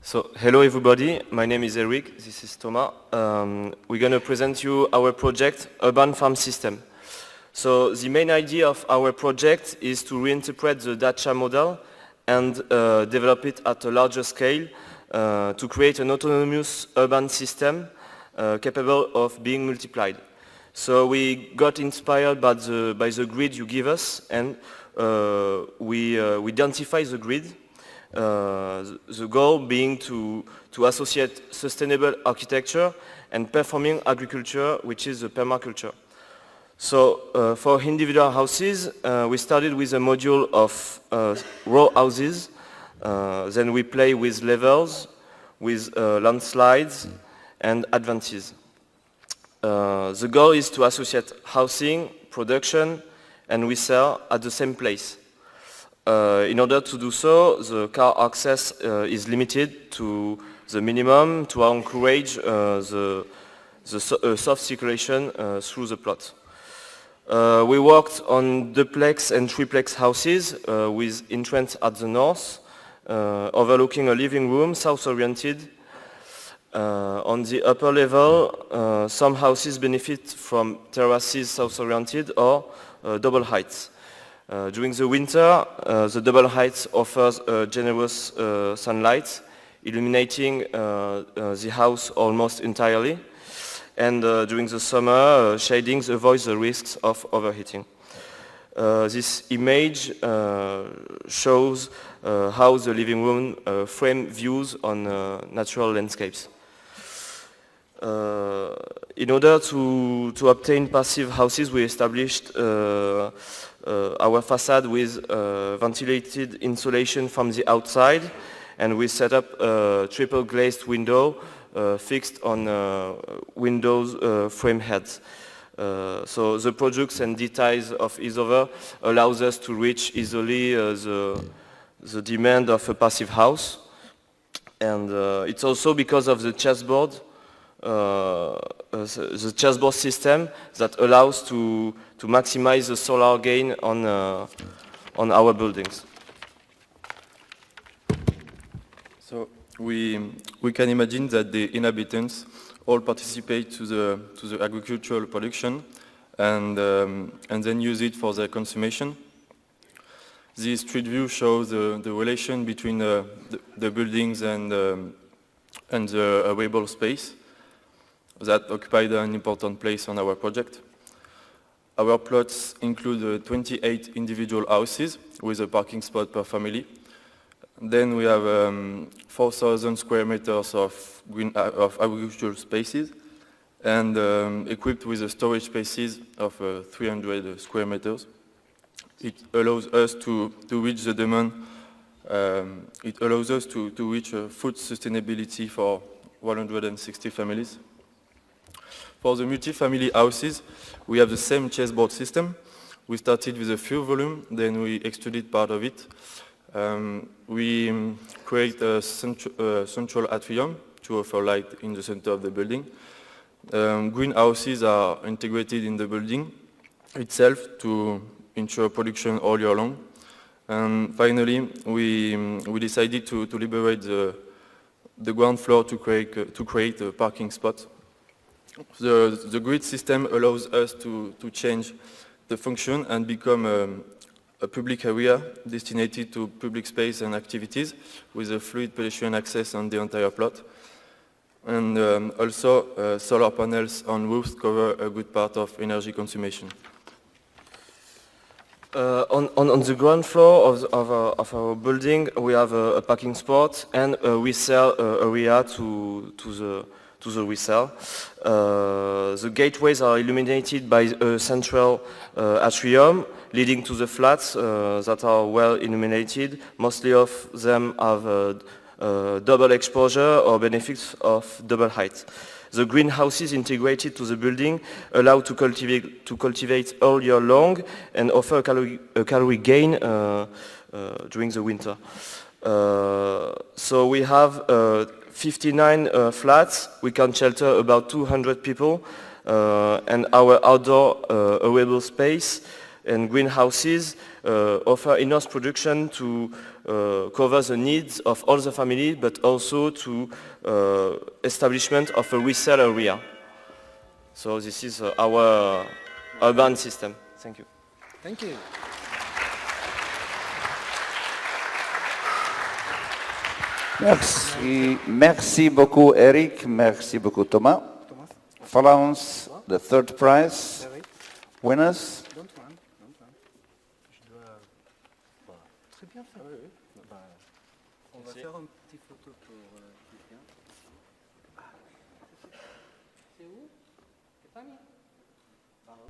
So, hello everybody, my name is Eric, this is Thomas. We're going to present you our project, Urban Farm System. So, the main idea of our project is to reinterpret the dacha model and develop it at a larger scale to create an autonomous urban system capable of being multiplied. So, we got inspired by the grid you give us, and we identify the grid. The goal being to associate sustainable architecture and performing agriculture, which is the permaculture. So for individual houses, we started with a module of row houses. Then we play with levels, with landslides and advances. The goal is to associate housing, production and resale at the same place. In order to do so, the car access is limited to the minimum to encourage the soft circulation through the plot. We worked on duplex and triplex houses with entrance at the north, overlooking a living room, south-oriented. On the upper level, some houses benefit from terraces south-oriented or double heights. During the winter, the double height offers generous sunlight, illuminating the house almost entirely. And during the summer, shadings avoid the risks of overheating. This image shows how the living room frame views on natural landscapes. In order to obtain passive houses, we established our facade with ventilated insulation from the outside, and we set up a triple glazed window fixed on windows frame heads. So the products and details of ISOVER allows us to reach easily the demand of a passive house. And it's also because of the chessboard system that allows to maximize the solar gain on our buildings. So we can imagine that the inhabitants all participate to the agricultural production and then use it for their consumption. This street view shows the relation between the buildings and the available space that occupied an important place on our project. Our plots include 28 individual houses with a parking spot per family. Then we have 4,000 square meters of agricultural spaces and equipped with storage spaces of 300 square meters. It allows us to reach the demand. It allows us to reach food sustainability for 160 families. For the multi-family houses, we have the same chessboard system. We started with a few volumes, then we extruded part of it. We create a central atrium to offer light in the center of the building. Greenhouses are integrated in the building itself to ensure production all year long. And finally, we decided to liberate the ground floor to create a parking spot. The grid system allows us to change the function and become a public area destined to public space and activities with a fluid pedestrian access on the entire plot. And also solar panels on roofs cover a good part of energy consumption. On the ground floor of our building, we have a parking spot and a resale area to the resale. The gateways are illuminated by a central atrium leading to the flats that are well illuminated. Mostly of them have double exposure or benefits of double height. The greenhouses integrated to the building allow to cultivate all year long and offer a calorie gain during the winter. So we have 59 flats. We can shelter about 200 people, and our outdoor available space and greenhouses offer enough production to cover the needs of all the family, but also to establishment of a resale area. So this is our urban system. Thank you. Thank you. Merci beaucoup Eric, merci beaucoup Thomas. Follows the third prize. Winners. Don't run. Je dois très bien faire. On va faire une petite photo pour Christian. C'est où? C'est pas mis.